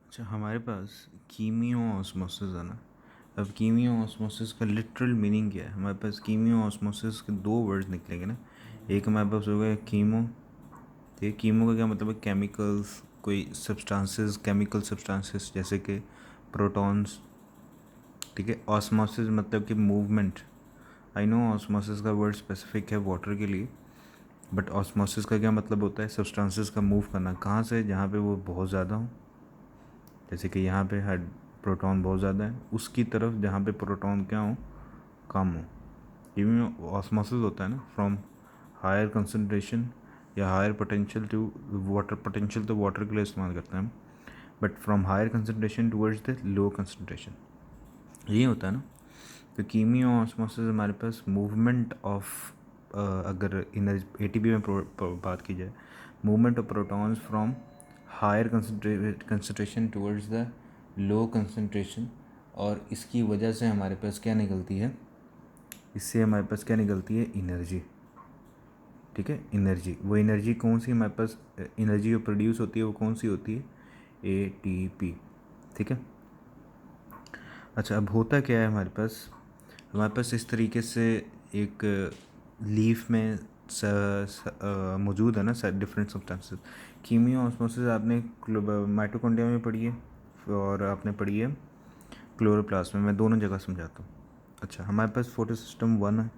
अच्छा, हमारे पास कीमियो ऑस्मोसिस है ना। अब कीमियो ऑस्मोसिस का लिटरल मीनिंग क्या है? हमारे पास कीमियो ऑस्मोसिस के दो वर्ड्स निकलेंगे ना। एक हमारे पास हो गया कीमो। तो ये कीमो का क्या मतलब है? केमिकल्स, कोई सब्सटेंसेस, केमिकल सब्सटेंसेस जैसे कि प्रोटॉन्स। ठीक है। ऑस्मोसिस मतलब कि मूवमेंट। आई नो ऑस्मोसिस का वर्ड स्पेसिफिक है वाटर के लिए, बट ऑस्मोसिस का क्या मतलब होता है? सब्सटेंसेस का मूव करना। कहाँ से? जहाँ पे वो बहुत ज़्यादा हो, जैसे कि यहाँ पे हाइड प्रोटॉन बहुत ज़्यादा है, उसकी तरफ जहाँ पे प्रोटॉन क्या हो, कम हो। ये भी ऑस्मोसिस होता है ना। फ्रॉम हायर कंसनट्रेशन या higher potential to water. Potential तो वाटर के लिए इस्तेमाल करते हैं हम, but from higher concentration towards the low concentration, यही होता है ना। तो कीमियो ऑस्मोसिस हमारे पास मूवमेंट ऑफ, अगर एनर्जी एटीपी में बात की जाए, movement of protons from higher concentration towards the low concentration. और इसकी वजह से हमारे पास क्या निकलती है? इससे हमारे पास क्या निकलती है? एनर्जी। ठीक है, एनर्जी। वो एनर्जी कौन सी हमारे पास एनर्जी जो प्रोड्यूस होती है वो कौन सी होती है? एटीपी। ठीक है। अच्छा, अब होता क्या है हमारे पास इस तरीके से एक लीफ में मौजूद है ना सर डिफरेंट सब्सटेंसेस। कीमियो ऑस्मोसिस आपने माइटोकॉन्ड्रिया में पढ़ी है और आपने पढ़ी है क्लोरोप्लास्ट में। मैं दोनों जगह समझाता हूँ। अच्छा, हमारे पास फोटो सिस्टम वन है।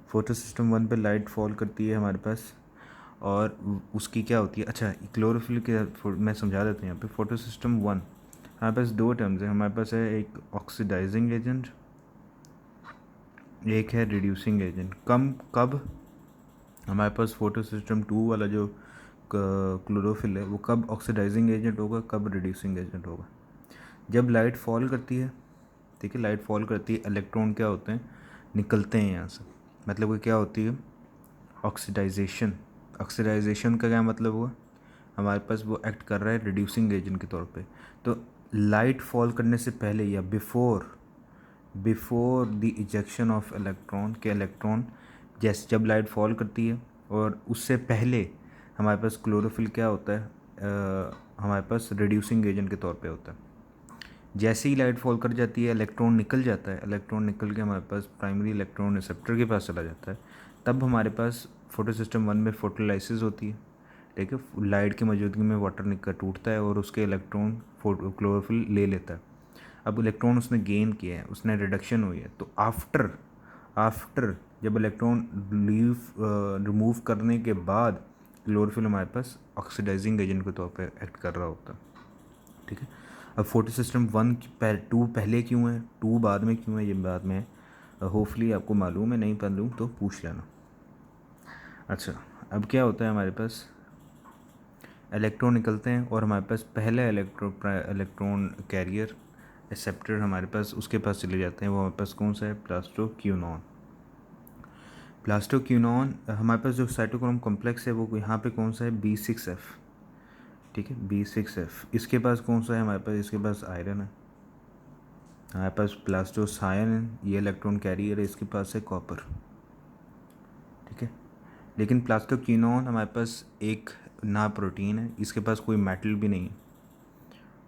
फोटो सिस्टम वन पे लाइट फॉल करती है हमारे पास, और उसकी क्या होती है? अच्छा, क्लोरोफिल के मैं समझा देता हूँ यहाँ पे। फोटो सिस्टम वन हमारे पास दो टर्म्स हैं। हमारे पास है एक ऑक्सीडाइजिंग एजेंट, एक है रिड्यूसिंग एजेंट। कब हमारे पास फोटो सिस्टम टू वाला जो क्लोरोफिल है वो कब ऑक्सीडाइजिंग एजेंट होगा, कब रिड्यूसिंग एजेंट होगा? जब लाइट फॉल करती है। ठीक है, लाइट फॉल करती है, इलेक्ट्रॉन क्या होते हैं? निकलते हैं यहाँ से। मतलब वो क्या होती है? ऑक्सीडाइजेशन। ऑक्सीडाइजेशन का क्या मतलब हुआ? हमारे पास वो एक्ट कर रहा है रिड्यूसिंग एजेंट के तौर पे। तो लाइट फॉल करने से पहले या before the ejection of electron, के इलेक्ट्रॉन जैसे जब लाइट फॉल करती है और उससे पहले हमारे पास क्लोरोफिल क्या होता है? हमारे पास रिड्यूसिंग एजेंट के तौर पे होता है। जैसे ही लाइट फॉल कर जाती है, इलेक्ट्रॉन निकल जाता है। इलेक्ट्रॉन निकल के हमारे पास प्राइमरी इलेक्ट्रॉन रिसेप्टर के पास चला जाता है। तब हमारे पास फोटो सिस्टम वन में फोटोलाइसिस होती है। ठीक है, लाइट की मौजूदगी में वाटर निकल टूटता है और उसके इलेक्ट्रॉन क्लोरोफिल ले लेता है। अब इलेक्ट्रॉन उसने गेन किया है, उसने रिडक्शन हुई है, तो आफ्टर आफ्टर जब इलेक्ट्रॉन रिमूव करने के बाद क्लोरोफिल हमारे पास ऑक्सीडाइजिंग एजेंट के तौर पर एक्ट कर रहा होता है। ठीक है। अब फोटो सिस्टम वन टू पहले क्यों है, टू बाद में क्यों है, ये बाद में है। होपफुली आपको मालूम है, नहीं मालूम तो पूछ लेना। अच्छा, अब क्या होता है हमारे पास? इलेक्ट्रॉन निकलते हैं और हमारे पास पहला इलेक्ट्रॉन कैरियर एक्सेप्टर हमारे पास उसके पास चले जाते हैं। वो हमारे पास कौन सा है? प्लास्टोक्यूनॉन। प्लास्टोक्यूनॉन हमारे पास जो साइटोक्रोम कॉम्प्लेक्स है वो यहाँ पे कौन सा है? B6F। ठीक है, B6F। इसके पास कौन सा है हमारे पास? इसके पास आयरन है। हमारे पास प्लास्टोसायन है, ये इलेक्ट्रॉन कैरियर है, इसके पास है कॉपर। ठीक है। लेकिन प्लास्टोक्यूनॉन हमारे पास एक ना प्रोटीन है, इसके पास कोई मेटल भी नहीं है।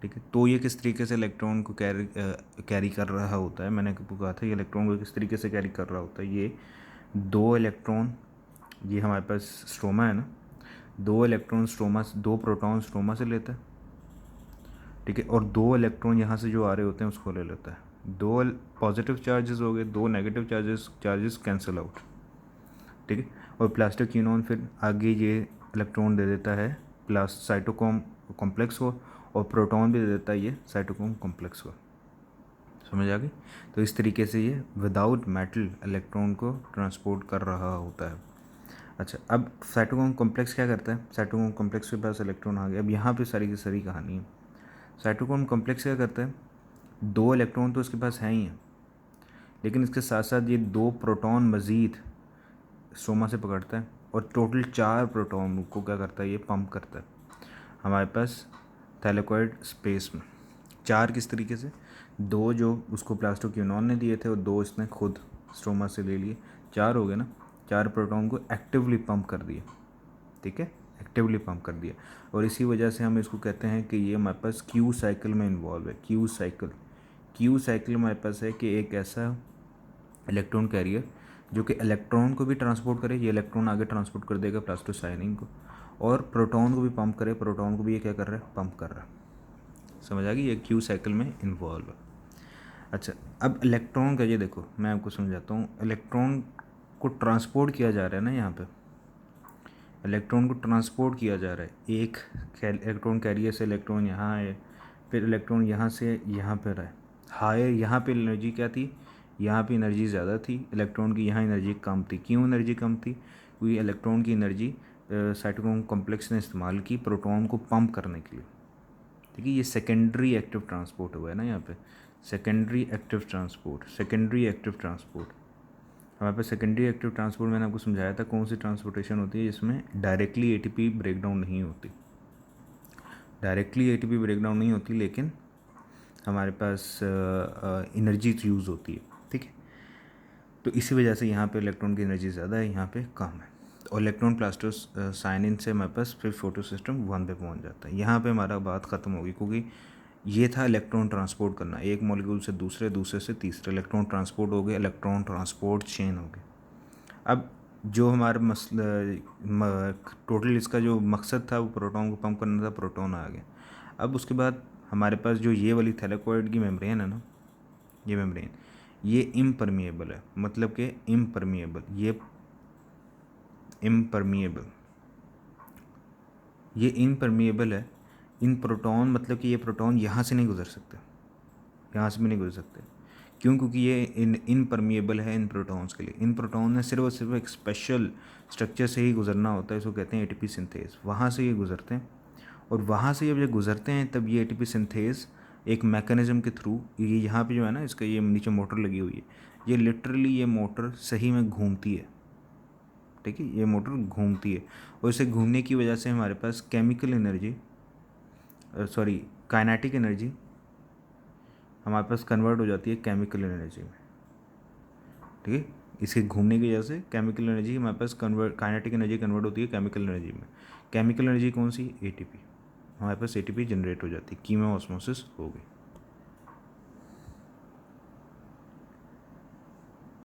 ठीक है, तो ये किस तरीके से इलेक्ट्रॉन को कैरी कर रहा होता है? मैंने आपको कहा था ये इलेक्ट्रॉन को किस तरीके से कैरी कर रहा होता है। ये दो इलेक्ट्रॉन, ये हमारे पास स्ट्रोमा है ना, दो इलेक्ट्रॉन स्ट्रोमा, दो प्रोटॉन स्ट्रोमा से लेता है। ठीक है, और दो इलेक्ट्रॉन यहाँ से जो आ रहे होते हैं उसको ले लेता है। दो पॉजिटिव चार्जेस हो गए, दो नेगेटिव चार्जेस कैंसिल आउट। ठीक है, और प्लास्टोक्यूनॉन फिर आगे ये इलेक्ट्रॉन दे देता है प्लास साइटोक्रोम कॉम्प्लेक्स को, और प्रोटॉन भी दे देता है ये साइटोक्रोम कॉम्प्लेक्स को। समझ आ गई? तो इस तरीके से ये विदाउट मेटल इलेक्ट्रॉन को ट्रांसपोर्ट कर रहा होता है। अच्छा, अब साइटोक्रोम कॉम्प्लेक्स क्या करता है? साइटोक्रोम कॉम्प्लेक्स के पास इलेक्ट्रॉन आ गया। अब यहाँ पे सारी की सारी कहानी है। साइटोक्रोम कॉम्प्लेक्स क्या करता है? दो इलेक्ट्रॉन तो इसके पास है ही हैं, लेकिन इसके साथ साथ ये दो प्रोटॉन मज़ीद स्ट्रोमा से पकड़ता है, और टोटल चार प्रोटॉन को क्या करता है? ये पंप करता है हमारे पास थैलेकॉइड स्पेस में। चार किस तरीके से? दो जो उसको प्लास्टोक्यूनॉन ने दिए थे और दो इसने खुद स्ट्रोमा से ले लिए, चार हो गए ना। चार प्रोटॉन को एक्टिवली पंप कर दिए। ठीक है। एक्टिवली पंप कर दिया, और इसी वजह से हम इसको कहते हैं कि ये हमारे पास क्यू साइकिल में इन्वॉल्व है। क्यू साइकिल हमारे पास है कि एक ऐसा इलेक्ट्रॉन कैरियर जो कि इलेक्ट्रॉन को भी ट्रांसपोर्ट करे, ये इलेक्ट्रॉन आगे ट्रांसपोर्ट कर देगा प्लस टू साइनिंग को, और प्रोटॉन को भी पंप करे, प्रोटॉन को भी ये क्या कर रहा है, पंप कर रहा है। समझ आ गई, ये क्यू साइकिल में इन्वॉल्व है। अच्छा, अब इलेक्ट्रॉन का ये देखो, मैं आपको समझाता हूँ। इलेक्ट्रॉन को ट्रांसपोर्ट किया जा रहा है ना, यहाँ पे इलेक्ट्रॉन को ट्रांसपोर्ट किया जा रहा है। एक इलेक्ट्रॉन कैरियर से इलेक्ट्रॉन यहाँ आए, फिर इलेक्ट्रॉन यहाँ से यहाँ पर आए। हायर यहाँ पे एनर्जी क्या थी, यहाँ पे एनर्जी ज़्यादा थी इलेक्ट्रॉन की, यहाँ एनर्जी कम थी। क्यों एनर्जी कम थी? क्योंकि इलेक्ट्रॉन की एनर्जी साइटोक्रोम कॉम्प्लेक्स ने इस्तेमाल की प्रोटॉन को पंप करने के लिए। ठीक है, ये सेकेंडरी एक्टिव ट्रांसपोर्ट हुआ है ना यहाँ पे, सेकेंडरी एक्टिव ट्रांसपोर्ट। हमारे पास सेकेंडरी एक्टिव ट्रांसपोर्ट मैंने आपको समझाया था कौन सी ट्रांसपोर्टेशन होती है जिसमें डायरेक्टली एटीपी ब्रेकडाउन नहीं होती, लेकिन हमारे पास एनर्जी यूज़ होती है। ठीक है, तो इसी वजह से यहाँ पे इलेक्ट्रॉन की एनर्जी ज़्यादा है, यहाँ पे कम है, और इलेक्ट्रॉन प्लस साइन इन से हमारे पास फिर फोटो सिस्टम 1 पे पहुँच जाता है। यहाँ पे हमारा बात ख़त्म होगी, क्योंकि ये था इलेक्ट्रॉन ट्रांसपोर्ट करना, एक मॉलिक्यूल से दूसरे, दूसरे से तीसरे, इलेक्ट्रॉन ट्रांसपोर्ट हो गया, इलेक्ट्रॉन ट्रांसपोर्ट चेन हो गया। अब जो हमारा टोटल इसका जो मकसद था वो प्रोटॉन को पंप करना था, प्रोटॉन आ गया। अब उसके बाद हमारे पास जो ये वाली थैलेकॉइड की मेम्ब्रेन है ना, ये मेम्ब्रेन ये इम्परमिएबल है, मतलब कि इम्परमिएबल, ये इम्परमिएबल है इन प्रोटॉन, मतलब कि ये प्रोटॉन यहाँ से नहीं गुजर सकते, यहाँ से भी नहीं गुजर सकते। क्यों? क्योंकि ये इनपरमिएबल है इन प्रोटॉन्स के लिए। इन प्रोटॉन ने सिर्फ और सिर्फ एक स्पेशल स्ट्रक्चर से ही गुजरना होता है, इसको कहते हैं एटीपी सिंथेज। वहाँ से ये गुजरते हैं, और वहाँ से जब ये गुजरते हैं तब ये एटीपी सिंथेज एक मैकेनिज़्म के थ्रू, ये यहाँ पे जो है ना, इसका ये नीचे मोटर लगी हुई है, ये लिटरली ये मोटर सही में घूमती है। ठीक है, ये मोटर घूमती है, और इसे घूमने की वजह से हमारे पास काइनेटिक एनर्जी हमारे पास कन्वर्ट हो जाती है केमिकल एनर्जी में। ठीक है, इसके घूमने की वजह से केमिकल एनर्जी हमारे पास काइनेटिक एनर्जी कन्वर्ट होती है केमिकल एनर्जी में। केमिकल एनर्जी कौन सी? एटीपी। हमारे पास एटीपी जनरेट हो जाती है, कीमो ऑस्मोसिस हो गई।